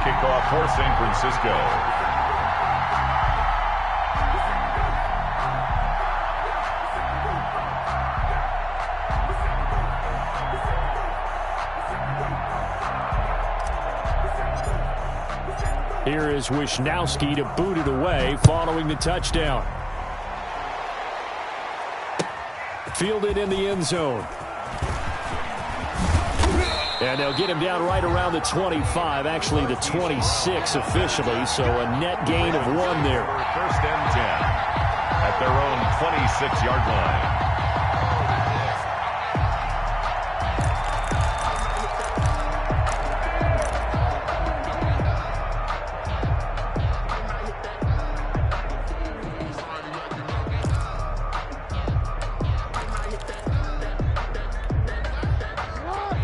kickoff for San Francisco. Here is Wisnowski to boot it away following the touchdown. Fielded in the end zone. And they'll get him down right around the 25, actually the 26 officially, so a net gain of 1 there. First and 10 at their own 26-yard line.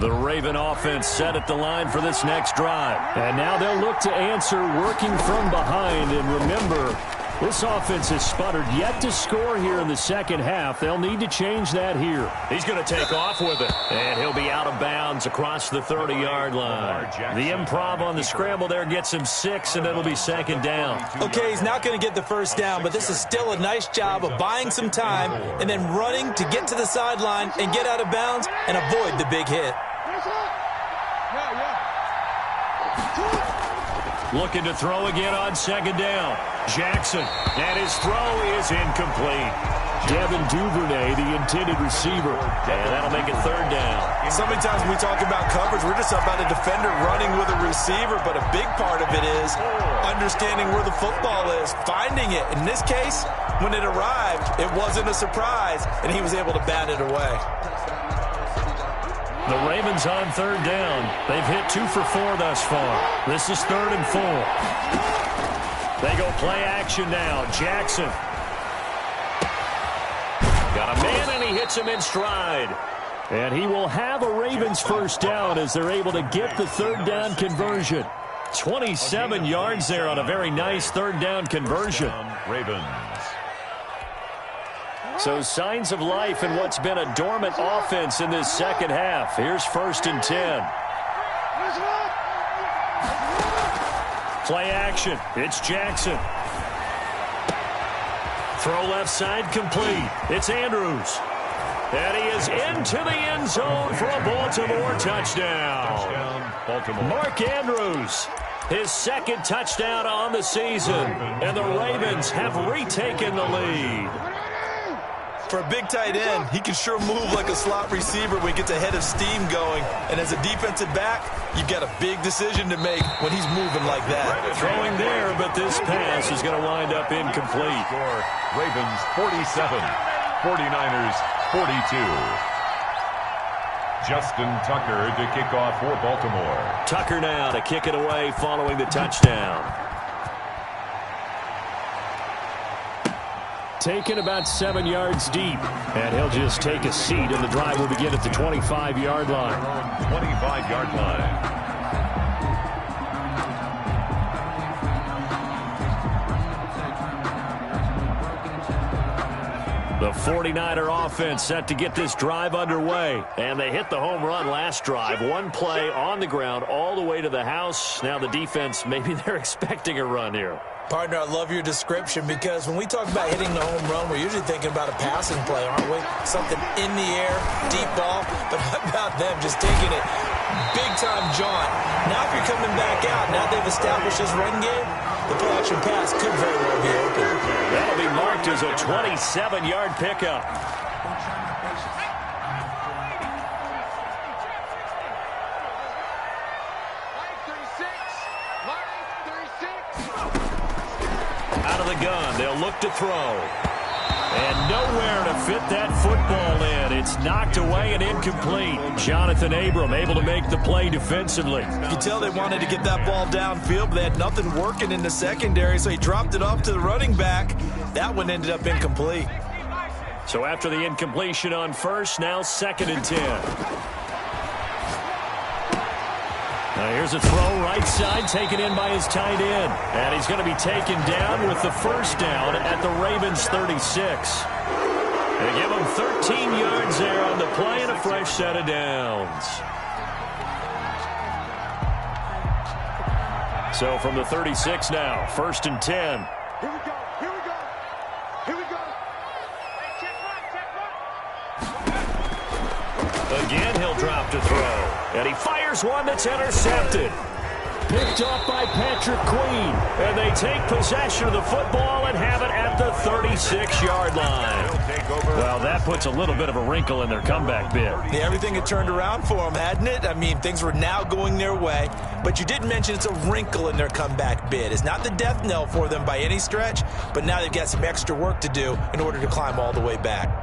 The Raven offense set at the line for this next drive. And now they'll look to answer working from behind. And remember, this offense has sputtered yet to score here in the second half. They'll need to change that here. He's going to take off with it. And he'll be out of bounds across the 30-yard line. The improv on the scramble there gets him 6, and it'll be second down. Okay, he's not going to get the first down, but this is still a nice job of buying some time and then running to get to the sideline and get out of bounds and avoid the big hit. Looking to throw again on second down. Jackson, and his throw is incomplete. Devin Duvernay, the intended receiver, and that'll make it third down. So many times when we talk about coverage, we're just about a defender running with a receiver, but a big part of it is understanding where the football is, finding it. In this case, when it arrived, it wasn't a surprise, and he was able to bat it away. The Ravens on third down. They've hit 2 for 4 thus far. This is 3rd and 4. They go play action now. Jackson. Got a man, and he hits him in stride. And he will have a Ravens first down as they're able to get the third down conversion. 27 yards there on a very nice third down conversion. Ravens. So signs of life in what's been a dormant offense in this second half. Here's 1st and 10. Play action. It's Jackson. Throw left side complete. It's Andrews. And he is into the end zone for a Baltimore touchdown. Baltimore. Mark Andrews, his 2nd touchdown on the season. And the Ravens have retaken the lead. For a big tight end, he can sure move like a slot receiver when he gets a head of steam going. And as a defensive back, you've got a big decision to make when he's moving like that. Throwing there, but this pass is going to wind up incomplete. Ravens 47, 49ers 42. Justin Tucker to kick off for Baltimore. Tucker now to kick it away following the touchdown. Taken about 7 yards deep. And he'll just take a seat, and the drive will begin at the 25-yard line. 25-yard line. The 49er offense set to get this drive underway. And they hit the home run last drive. 1 play on the ground all the way to the house. Now the defense, maybe they're expecting a run here. Partner, I love your description because when we talk about hitting the home run, we're usually thinking about a passing play, aren't we? Something in the air, deep ball. But how about them just taking it big-time jaunt? Now if you're coming back out, now they've established this run game, the play-action pass could very well be open. That'll be marked as a 27-yard pickup. Out of the gun, they'll look to throw. And nowhere to fit that football in. It's knocked away and incomplete. Jonathan Abram able to make the play defensively. You can tell they wanted to get that ball downfield, but they had nothing working in the secondary, so he dropped it off to the running back. That one ended up incomplete. So after the incompletion on first, now 2nd and 10. Now here's a throw right side taken in by his tight end. And he's going to be taken down with the first down at the Ravens 36. They give him 13 yards there on the play and a fresh set of downs. So from the 36 now, 1st and 10. Here we go. Here we go. Here we go. Again, he'll drop to throw. And he fires one that's intercepted. Picked off by Patrick Queen. And they take possession of the football and have it at the 36-yard line. Well, that puts a little bit of a wrinkle in their comeback bid. Yeah, everything had turned around for them, hadn't it? I mean, things were now going their way. But you did mention it's a wrinkle in their comeback bid. It's not the death knell for them by any stretch, but now they've got some extra work to do in order to climb all the way back.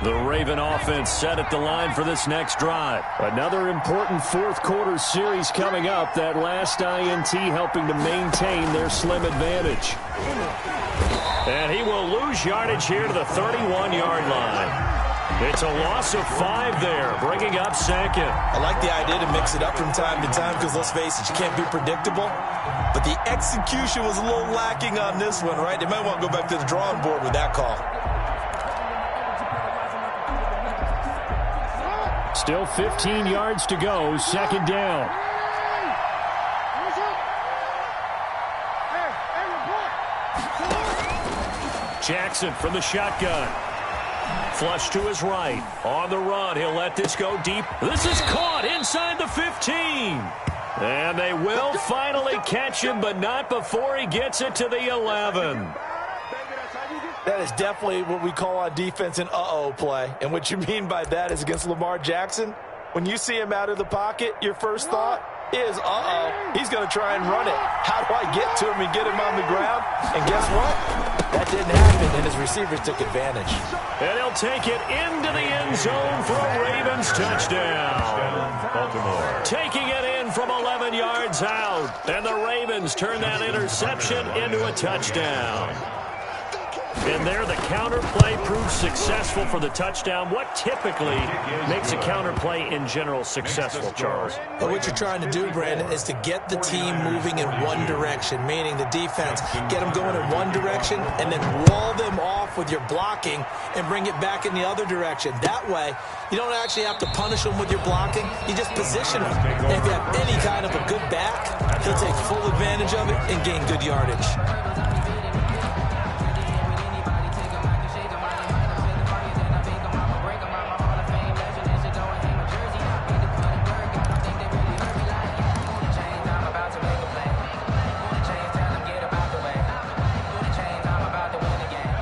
The Raven offense set at the line for this next drive. Another important fourth-quarter series coming up. That last INT helping to maintain their slim advantage. And he will lose yardage here to the 31-yard line. It's a loss of 5 there, bringing up 2nd. I like the idea to mix it up from time to time because, let's face it, you can't be predictable. But the execution was a little lacking on this one, right? They might want to go back to the drawing board with that call. Still 15 yards to go, 2nd down. Jackson from the shotgun. Flush to his right. On the run, he'll let this go deep. This is caught inside the 15. And they will finally catch him, but not before he gets it to the 11. That is definitely what we call on defense an uh-oh play. And what you mean by that is against Lamar Jackson, when you see him out of the pocket, your first thought is, uh-oh, he's going to try and run it. How do I get to him and get him on the ground? And guess what? That didn't happen, and his receivers took advantage. And he'll take it into the end zone for a Ravens touchdown. Baltimore. Taking it in from 11 yards out. And the Ravens turn that interception into a touchdown. And there, the counter play proves successful for the touchdown. What typically makes a counter play in general successful, Charles? But what you're trying to do, Brandon, is to get the team moving in one direction, meaning the defense, get them going in one direction and then wall them off with your blocking and bring it back in the other direction. That way, you don't actually have to punish them with your blocking. You just position them. And if you have any kind of a good back, he'll take full advantage of it and gain good yardage.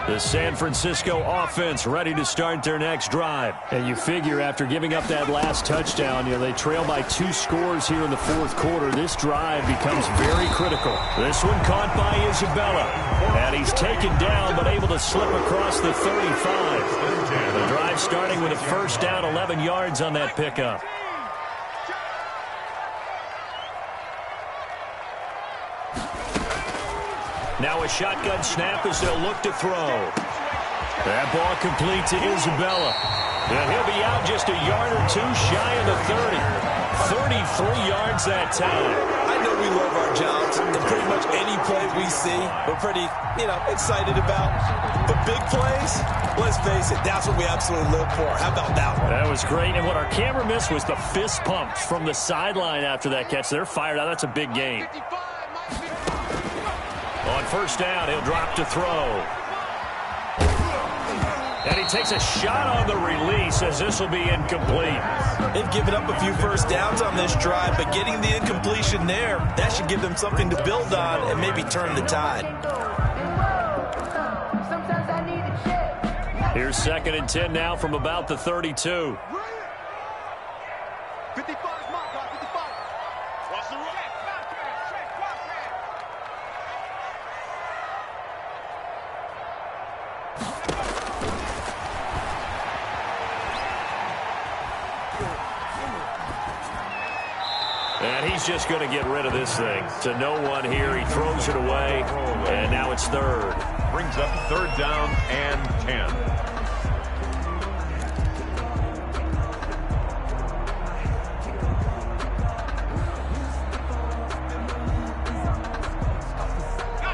The San Francisco offense ready to start their next drive. And you figure after giving up that last touchdown, they trail by 2 scores here in the fourth quarter. This drive becomes very critical. This one caught by Isabella. And he's taken down but able to slip across the 35. The drive starting with a first down, 11 yards on that pickup. Now a shotgun snap as they'll look to throw. That ball complete to Isabella. And he'll be out just a yard or 2 shy of the 30. 33 yards that time. I know we love our jobs, and pretty much any play we see, we're pretty, excited about. But big plays, let's face it, that's what we absolutely live for. How about that one? That was great. And what our camera missed was the fist pumps from the sideline after that catch. They're fired out. That's a big game. On first down, he'll drop to throw. And he takes a shot on the release as this will be incomplete. They've given up a few first downs on this drive, but getting the incompletion there, that should give them something to build on and maybe turn the tide. Here's 2nd and 10 now from about the 32. 55, mark, 55. Watch the run. And he's just going to get rid of this thing. To no one here. He throws it away. And now it's 3rd. Brings up 3rd down and 10.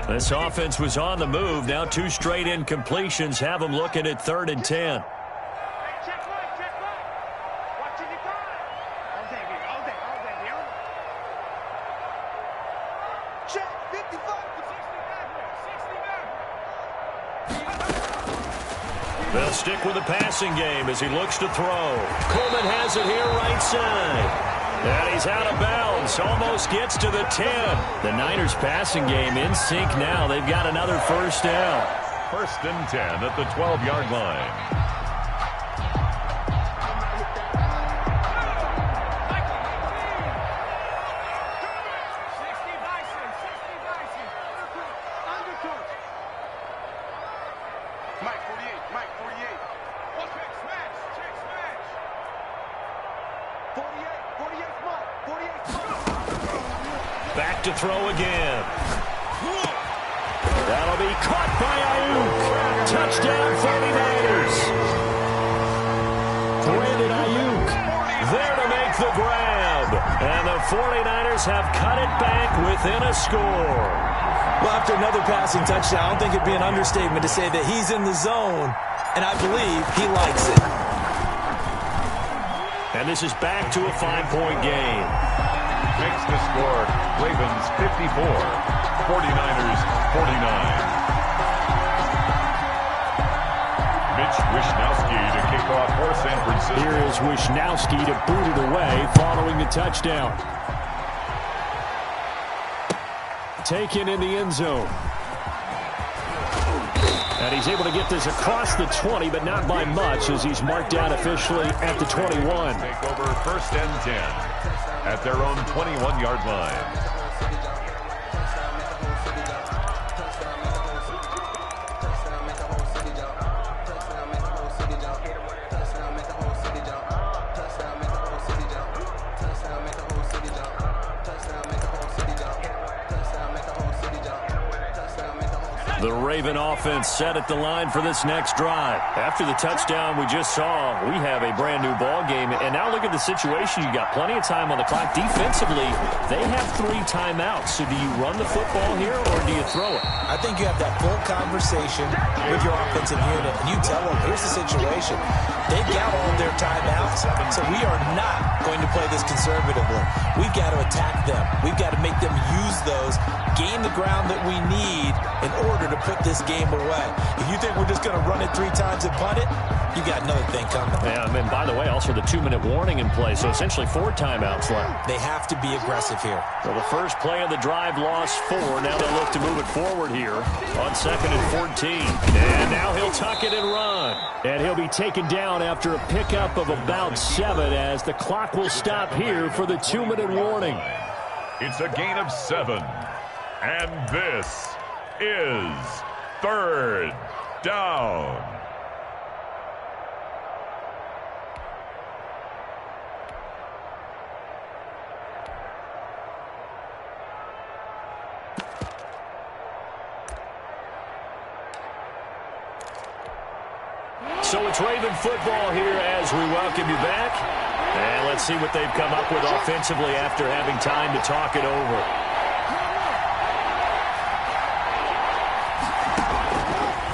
This offense was on the move. Now 2 straight incompletions have them looking at 3rd and 10. They'll stick with the passing game as he looks to throw. Coleman has it here right side. And he's out of bounds. Almost gets to the 10. The Niners passing game in sync now. They've got another first down. 1st and 10 at the 12-yard line. Back to throw again. That'll be caught by Ayuk. Touchdown 49ers. Brandon Ayuk there to make the grab. And the 49ers have cut it back within a score. Well, after another passing touchdown, I don't think it'd be an understatement to say that he's in the zone, and I believe he likes it. And this is back to a 5-point game. Makes the score Ravens 54, 49ers 49. Mitch Wishnowsky to kick off for San Francisco. Here is Wishnowsky to boot it away following the touchdown. Taken in the end zone. And he's able to get this across the 20, but not by much as he's marked down officially at the 21. Take over 1st and 10 at their own 21-yard line. The Raven offense set at the line for this next drive. After the touchdown we just saw, we have a brand new ball game. And now look at the situation. You got plenty of time on the clock. Defensively, they have 3 timeouts. So do you run the football here or do you throw it? I think you have that full conversation with your offensive unit, and you tell them, here's the situation. They've got all their timeouts, so we are not going to play this conservatively. We've got to attack them. We've got to make them use those, gain the ground that we need in order to put this game away. If you think we're just going to run it 3 times and punt it, you got another thing coming. Yeah, and by the way, also the 2-minute warning in play, so essentially 4 timeouts left. They have to be aggressive here. So the first play of the drive lost 4. Now they'll look to move it forward here on 2nd and 14. And now he'll tuck it and run. And he'll be taken down after a pickup of about 7 as the clock will stop here for the 2-minute warning. It's a gain of 7. And this is 3rd down. So it's Raven football here as we welcome you back. And let's see what they've come up with offensively after having time to talk it over.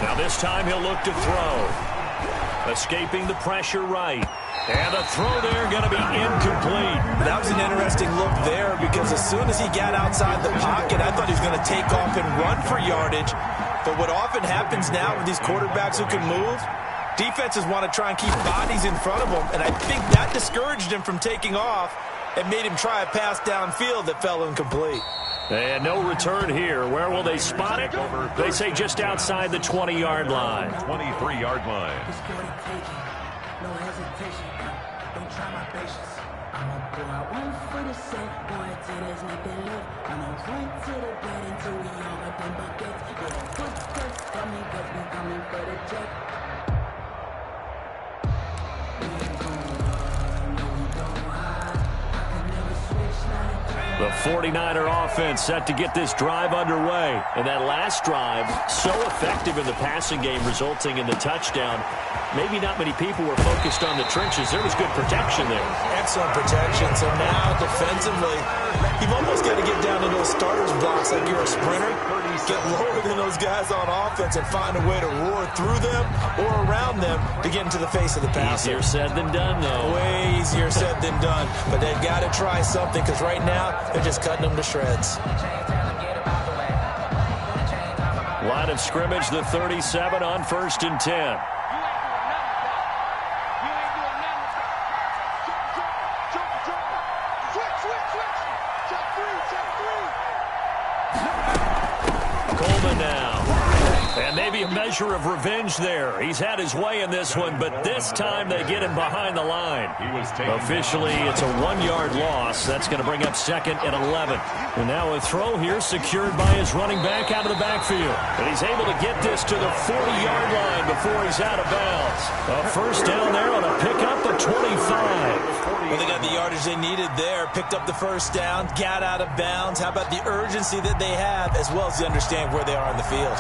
Now this time he'll look to throw. Escaping the pressure right. And the throw there going to be incomplete. That was an interesting look there because as soon as he got outside the pocket, I thought he was going to take off and run for yardage. But what often happens now with these quarterbacks who can move, defenses want to try and keep bodies in front of them, and I think that discouraged him from taking off and made him try a pass downfield that fell incomplete. And no return here. Where will they spot it? They say just outside the 20-yard line. 23-yard line. No hesitation. Don't try my patience. I'ma go out one for the set, boy, till there's nothing left. I'ma run to the bed until we all got them buckets. Yeah, footsteps coming, cause we coming for the check. The 49er offense set to get this drive underway. And that last drive, so effective in the passing game, resulting in the touchdown. Maybe not many people were focused on the trenches. There was good protection there. Excellent protection. So now defensively, you've almost got to get down into those starter's blocks like you're a sprinter get lower than those guys on offense and find a way to roar through them or around them to get into the face of the passer. Easier said than done, though. Way easier said than done. But they've got to try something because right now they're just cutting them to shreds. Line of scrimmage, the 37 on 1st and 10. Coleman now. And maybe a measure of revenge there. He's had his way in this one, but this time they get him behind the line. Officially, it's a 1-yard loss. That's going to bring up 2nd and 11. And now a throw here secured by his running back out of the backfield. And he's able to get this to the 40-yard line before he's out of bounds. A first down there on a pickup of 25. Well, they got the yardage they needed there, picked up the first down, got out of bounds. How about the urgency that they have as well as the understanding where they are in the field?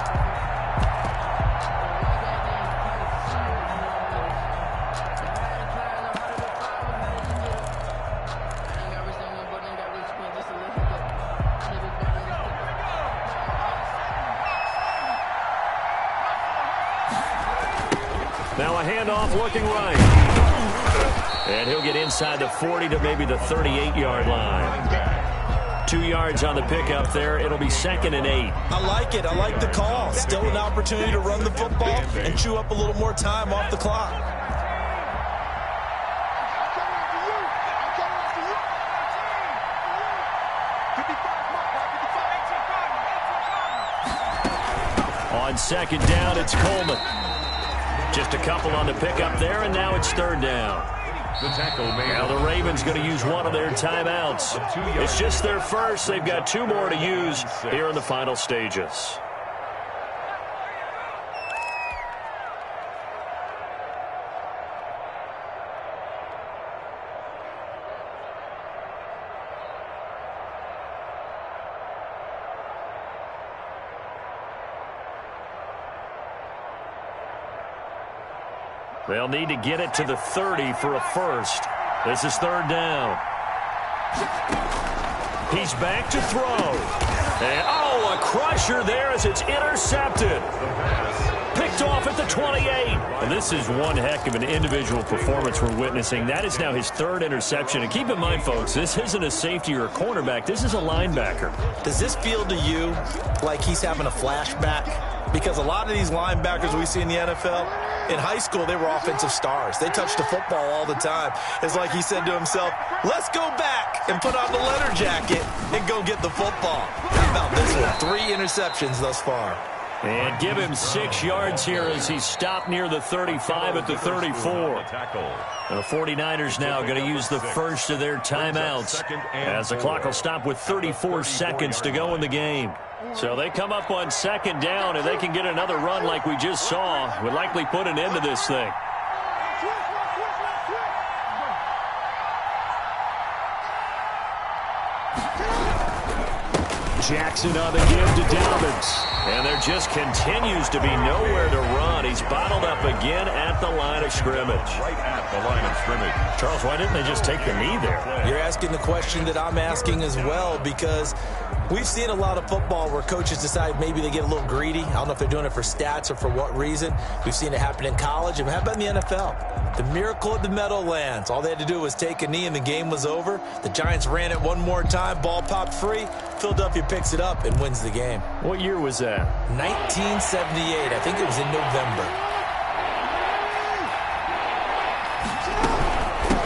Now a handoff looking right. And he'll get inside the 40 to maybe the 38-yard line. 2 yards on the pickup there. It'll be 2nd and 8. I like it. I like the call. Still an opportunity to run the football and chew up a little more time off the clock. On 2nd down, it's Coleman. Just a couple on the pickup there, and now it's 3rd down. Now the Ravens going to use one of their timeouts. It's just their first. They've got 2 more to use here in the final stages. They'll need to get it to the 30 for a first. This is 3rd down. He's back to throw. And, a crusher there as it's intercepted. Picked off at the 28. And this is one heck of an individual performance we're witnessing. That is now his 3rd interception. And keep in mind, folks, this isn't a safety or a cornerback. This is a linebacker. Does this feel to you like he's having a flashback? Because a lot of these linebackers we see in the NFL, in high school, they were offensive stars. They touched the football all the time. It's like he said to himself, let's go back and put on the leather jacket and go get the football. How about this one? 3 interceptions thus far. And give him 6 yards here as he's stopped near the 35 at the 34. And the 49ers now going to use the first of their timeouts as the clock will stop with 34 seconds to go in the game. So they come up on 2nd down, and they can get another run like we just saw. Would likely put an end to this thing. Jackson on the give to Dobbins. And there just continues to be nowhere to run. He's bottled up again at the line of scrimmage. Right at the line of scrimmage. Charles, why didn't they just take the knee there? You're asking the question that I'm asking as well, because we've seen a lot of football where coaches decide maybe they get a little greedy. I don't know if they're doing it for stats or for what reason. We've seen it happen in college. And how about in the NFL? The miracle of the Meadowlands. All they had to do was take a knee and the game was over. The Giants ran it one more time. Ball popped free. Philadelphia picks it up and wins the game. What year was that? 1978. I think it was in November.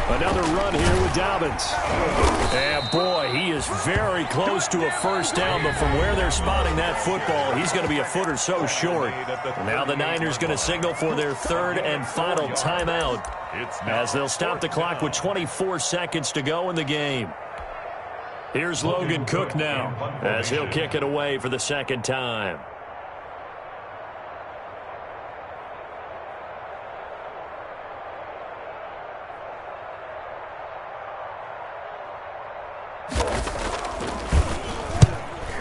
Another run here with Dobbins. And boy, he is very close to a first down, but from where they're spotting that football, he's going to be a foot or so short. Now the Niners going to signal for their 3rd and final timeout as they'll stop the clock with 24 seconds to go in the game. Here's Logan Cook now as he'll kick it away for the 2nd time.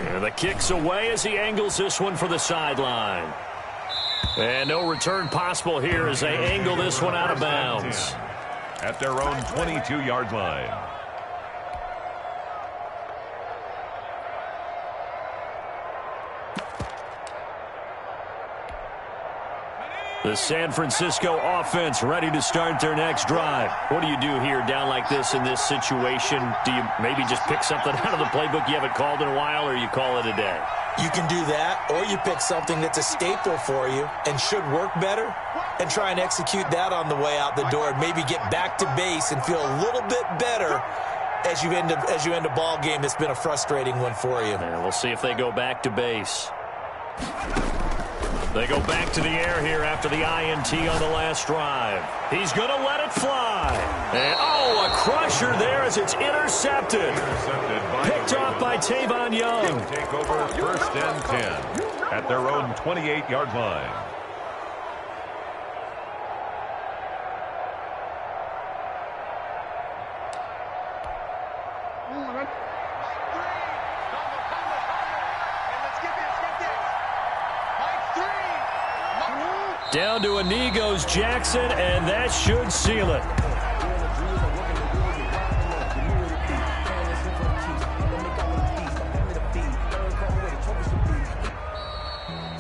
And the kick's away as he angles this one for the sideline. And no return possible here as they angle this one out of bounds. At their own 22-yard line. The San Francisco offense ready to start their next drive. What do you do here down like this in this situation? Do you maybe just pick something out of the playbook you haven't called in a while, or you call it a day? You can do that, or you pick something that's a staple for you and should work better and try and execute that on the way out the door and maybe get back to base and feel a little bit better as you end a ball game that's been a frustrating one for you. And we'll see if they go back to base. They go back to the air here after the INT on the last drive. He's going to let it fly. And, a crusher there as it's intercepted. Picked off by Tavon Young. Take over first and 10 at their own 28-yard line. Down to a knee goes Jackson, and that should seal it.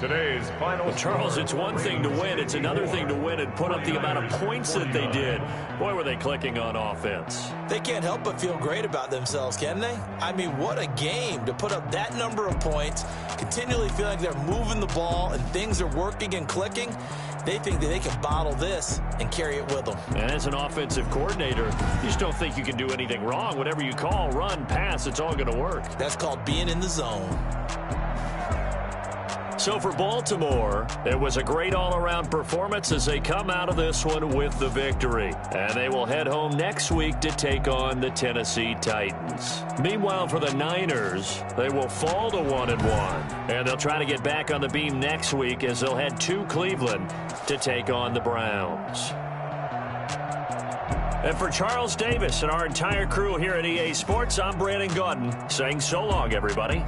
Today's final. Well, Charles, it's one thing to win. It's another thing to win and put up the amount of points that they did. Boy, were they clicking on offense. They can't help but feel great about themselves, can they? I mean, what a game to put up that number of points, continually feel like they're moving the ball and things are working and clicking. They think that they can bottle this and carry it with them. And as an offensive coordinator, you just don't think you can do anything wrong. Whatever you call, run, pass, it's all going to work. That's called being in the zone. So for Baltimore, it was a great all-around performance as they come out of this one with the victory. And they will head home next week to take on the Tennessee Titans. Meanwhile, for the Niners, they will fall to 1-1. And they'll try to get back on the beam next week as they'll head to Cleveland to take on the Browns. And for Charles Davis and our entire crew here at EA Sports, I'm Brandon Gaudin saying so long, everybody.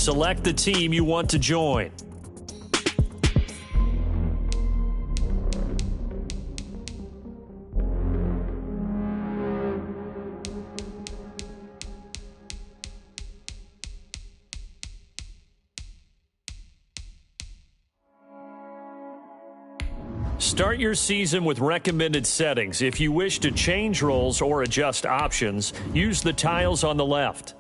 Select the team you want to join. Start your season with recommended settings. If you wish to change roles or adjust options, use the tiles on the left.